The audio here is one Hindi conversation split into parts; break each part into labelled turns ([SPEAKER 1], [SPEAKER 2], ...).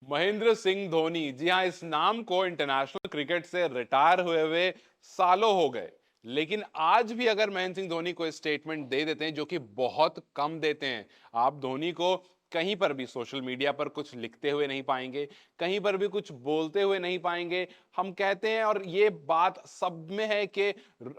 [SPEAKER 1] महेंद्र सिंह धोनी, जी हाँ, इस नाम को इंटरनेशनल क्रिकेट से रिटायर हुए हुए सालों हो गए, लेकिन आज भी अगर महेंद्र सिंह धोनी को स्टेटमेंट दे देते हैं, जो कि बहुत कम देते हैं। आप धोनी को कहीं पर भी सोशल मीडिया पर कुछ लिखते हुए नहीं पाएंगे, कहीं पर भी कुछ बोलते हुए नहीं पाएंगे। हम कहते हैं, और ये बात सब में है, कि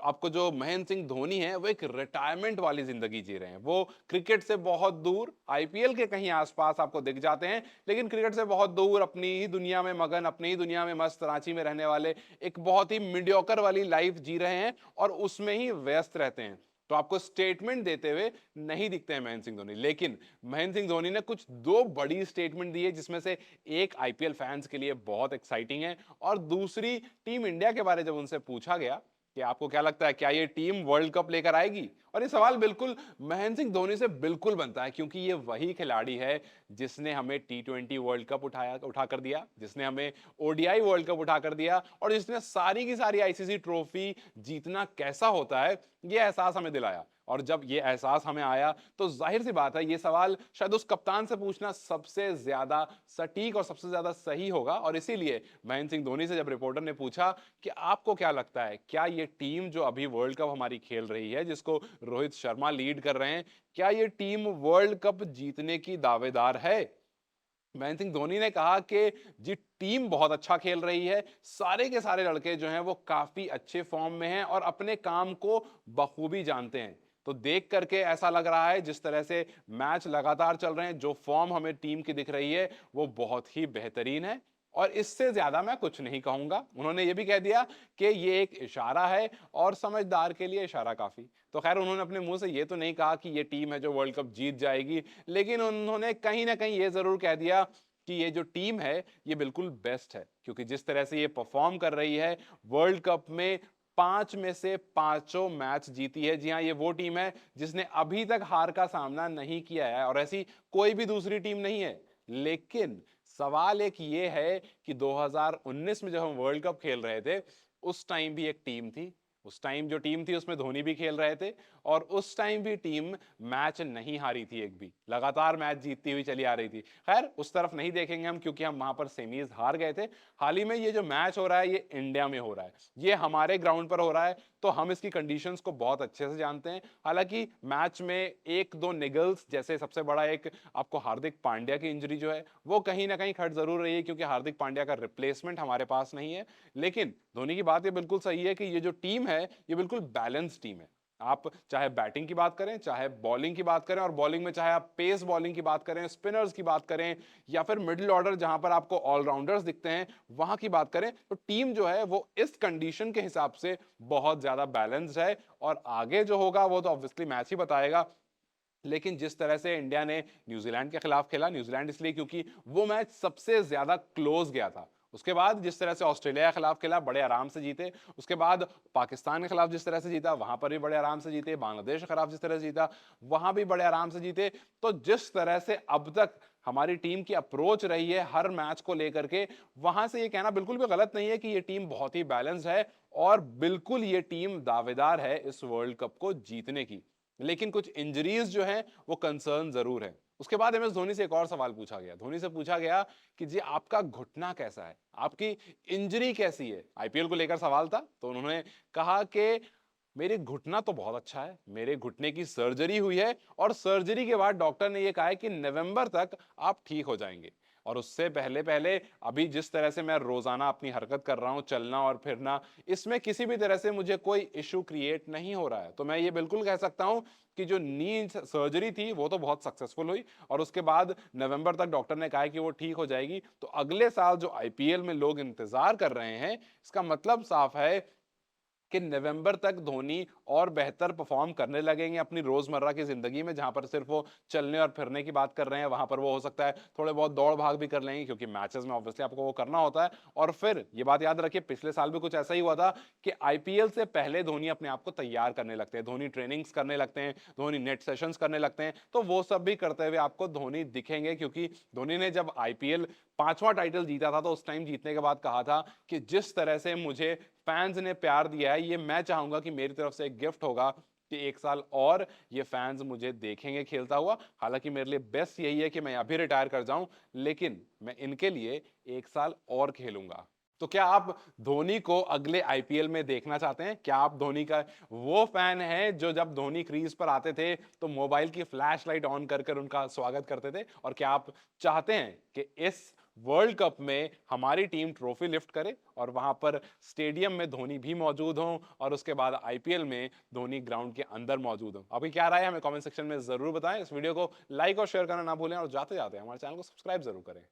[SPEAKER 1] आपको जो महेंद्र सिंह धोनी है वो एक रिटायरमेंट वाली जिंदगी जी रहे हैं। वो क्रिकेट से बहुत दूर, आईपीएल के कहीं आसपास आपको दिख जाते हैं, लेकिन क्रिकेट से बहुत दूर अपनी ही दुनिया में मगन, अपनी ही दुनिया में मस्त, रांची में रहने वाले एक बहुत ही मीडियोकर वाली लाइफ जी रहे हैं और उसमें ही व्यस्त रहते हैं। तो आपको स्टेटमेंट देते हुए नहीं दिखते हैं महेंद्र सिंह धोनी। लेकिन महेंद्र सिंह धोनी ने कुछ दो बड़ी स्टेटमेंट दी है, जिसमें से एक आईपीएल फैंस के लिए बहुत एक्साइटिंग है, और दूसरी टीम इंडिया के बारे में जब उनसे पूछा गया कि आपको क्या लगता है, क्या ये टीम वर्ल्ड कप लेकर आएगी, और ये सवाल बिल्कुल महेंद्र सिंह धोनी से बिल्कुल बनता है, क्योंकि ये वही खिलाड़ी है जिसने हमें टी20 वर्ल्ड कप उठा कर दिया, जिसने हमें ओडीआई वर्ल्ड कप उठा कर दिया, और जिसने सारी की सारी आईसीसी ट्रॉफी जीतना कैसा होता है ये एहसास हमें दिलाया। और जब ये एहसास हमें आया तो जाहिर सी बात है, ये सवाल शायद उस कप्तान से पूछना सबसे ज्यादा सटीक और सबसे ज्यादा सही होगा। और इसीलिए महेंद्र सिंह धोनी से जब रिपोर्टर ने पूछा कि आपको क्या लगता है, क्या ये टीम जो अभी वर्ल्ड कप हमारी खेल रही है, जिसको रोहित शर्मा लीड कर रहे हैं, क्या ये टीम वर्ल्ड कप जीतने की दावेदार है? महेंद्र सिंह धोनी ने कहा कि जी, टीम बहुत अच्छा खेल रही है, सारे के सारे लड़के जो हैं वो काफी अच्छे फॉर्म में हैं और अपने काम को बखूबी जानते हैं। तो देख करके ऐसा लग रहा है, जिस तरह से मैच लगातार चल रहे हैं, जो फॉर्म हमें टीम की दिख रही है वो बहुत ही बेहतरीन है, और इससे ज्यादा मैं कुछ नहीं कहूंगा। उन्होंने ये भी कह दिया कि ये एक इशारा है और समझदार के लिए इशारा काफी। तो खैर, उन्होंने अपने मुंह से ये तो नहीं कहा कि ये टीम है जो वर्ल्ड कप जीत जाएगी, लेकिन उन्होंने कहीं ना कहीं ये जरूर कह दिया कि ये जो टीम है ये बिल्कुल बेस्ट है, क्योंकि जिस तरह से ये परफॉर्म कर रही है वर्ल्ड कप में, 5 में से 5 मैच जीती है। जी हाँ, ये वो टीम है जिसने अभी तक हार का सामना नहीं किया है, और ऐसी कोई भी दूसरी टीम नहीं है। लेकिन सवाल एक ये है कि 2019 में जब हम वर्ल्ड कप खेल रहे थे, उस टाइम भी एक टीम थी, उस टाइम जो टीम थी उसमें धोनी भी खेल रहे थे, और उस टाइम भी टीम मैच नहीं हारी थी, एक भी लगातार मैच जीतती हुई चली आ रही थी। खैर, उस तरफ नहीं देखेंगे हम, क्योंकि हम वहां पर सेमीज हार गए थे। हाल ही में ये जो मैच हो रहा है ये इंडिया में हो रहा है, ये हमारे ग्राउंड पर हो रहा है, तो हम इसकी कंडीशंस को बहुत अच्छे से जानते हैं। हालांकि मैच में एक दो निगल्स, जैसे सबसे बड़ा एक आपको हार्दिक पांड्या की इंजरी जो है वो कहीं ना कहीं खट जरूर रही है, क्योंकि हार्दिक पांड्या का रिप्लेसमेंट हमारे पास नहीं है। लेकिन धोनी की बात ये बिल्कुल सही है कि ये जो टीम है ये बिल्कुल बैलेंस टीम है। आप चाहे बैटिंग की बात करें, चाहे बॉलिंग की बात करें, और बॉलिंग में चाहे आप पेस बॉलिंग की बात करें, स्पिनर्स की बात करें, या फिर मिडिल ऑर्डर जहां पर आपको ऑलराउंडर्स दिखते हैं वहां की बात करें, तो टीम जो है वो इस कंडीशन के हिसाब से बहुत ज्यादा बैलेंस्ड है। और आगे जो होगा वो तो ऑब्वियसली मैच ही बताएगा। लेकिन जिस तरह से इंडिया ने न्यूजीलैंड के खिलाफ खेला, न्यूजीलैंड इसलिए क्योंकि वो मैच सबसे ज्यादा क्लोज गया था। उसके बाद जिस तरह से ऑस्ट्रेलिया के खिलाफ खेला, बड़े आराम से जीते। उसके बाद पाकिस्तान के खिलाफ जिस तरह से जीता, वहां पर भी बड़े आराम से जीते। बांग्लादेश के खिलाफ जिस तरह से जीता, वहां भी बड़े आराम से जीते। तो जिस तरह से अब तक हमारी टीम की अप्रोच रही है हर मैच को लेकर के, वहां से ये कहना बिल्कुल भी गलत नहीं है कि ये टीम बहुत ही बैलेंस्ड है, और बिल्कुल ये टीम दावेदार है इस वर्ल्ड कप को जीतने की। लेकिन कुछ इंजरीज जो हैं वो कंसर्न जरूर है। उसके बाद एमएस धोनी से एक और सवाल पूछा गया, धोनी से पूछा गया कि जी, आपका घुटना कैसा है, आपकी इंजरी कैसी है, आईपीएल को लेकर सवाल था। तो उन्होंने कहा कि मेरे घुटना तो बहुत अच्छा है, मेरे घुटने की सर्जरी हुई है, और सर्जरी के बाद डॉक्टर ने यह कहा है कि नवंबर तक आप ठीक हो जाएंगे। और उससे पहले पहले अभी जिस तरह से मैं रोजाना अपनी हरकत कर रहा हूं, चलना और फिरना, इसमें किसी भी तरह से मुझे कोई इशू क्रिएट नहीं हो रहा है। तो मैं ये बिल्कुल कह सकता हूं कि जो नी सर्जरी थी वो तो बहुत सक्सेसफुल हुई, और उसके बाद नवंबर तक डॉक्टर ने कहा है कि वो ठीक हो जाएगी। तो अगले साल जो आईपीएल में लोग इंतजार कर रहे हैं, इसका मतलब साफ है कि नवंबर तक धोनी और बेहतर परफॉर्म करने लगेंगे अपनी रोजमर्रा की जिंदगी में। जहां पर सिर्फ वो चलने और फिरने की बात कर रहे हैं, वहां पर वो हो सकता है थोड़े बहुत दौड़ भाग भी कर लेंगे, क्योंकि मैचेस में ऑब्वियसली आपको वो करना होता है। और फिर ये बात याद रखिए, पिछले साल भी कुछ ऐसा ही हुआ था कि आईपीएल से पहले धोनी अपने आप को तैयार करने लगते हैं, धोनी ट्रेनिंग्स करने लगते हैं, धोनी नेट सेशंस करने लगते हैं। तो वो सब भी करते हुए आपको धोनी दिखेंगे, क्योंकि धोनी ने जब आईपीएल 5वां टाइटल जीता था, तो उस टाइम जीतने के बाद कहा था कि जिस तरह से मुझे फैंस ने प्यार दिया है, ये मैं चाहूंगा कि मेरी तरफ से एक गिफ्ट होगा कि 1 साल और ये फैंस मुझे देखेंगे खेलता हुआ। हालाँकि मेरे लिए बेस्ट यही है कि मैं अभी रिटायर कर जाऊँ, लेकिन मैं इनके लिए 1 साल और खेलूँगा। तो क्या आप धोनी को अगले आईपीएल में देखना चाहते हैं? क्या आप धोनी का वो फैन हैं जो जब धोनी क्रीज पर आते थे तो मोबाइल की फ्लैश लाइट ऑन कर कर उनका स्वागत करते थे? और क्या आप चाहते हैं कि इस वर्ल्ड कप में हमारी टीम ट्रॉफी लिफ्ट करे और वहां पर स्टेडियम में धोनी भी मौजूद हों और उसके बाद आईपीएल में धोनी ग्राउंड के अंदर मौजूद हों? आपकी क्या राय है हमें कमेंट सेक्शन में जरूर बताएं। इस वीडियो को लाइक और शेयर करना ना भूलें और जाते जाते हमारे चैनल को सब्सक्राइब जरूर करें।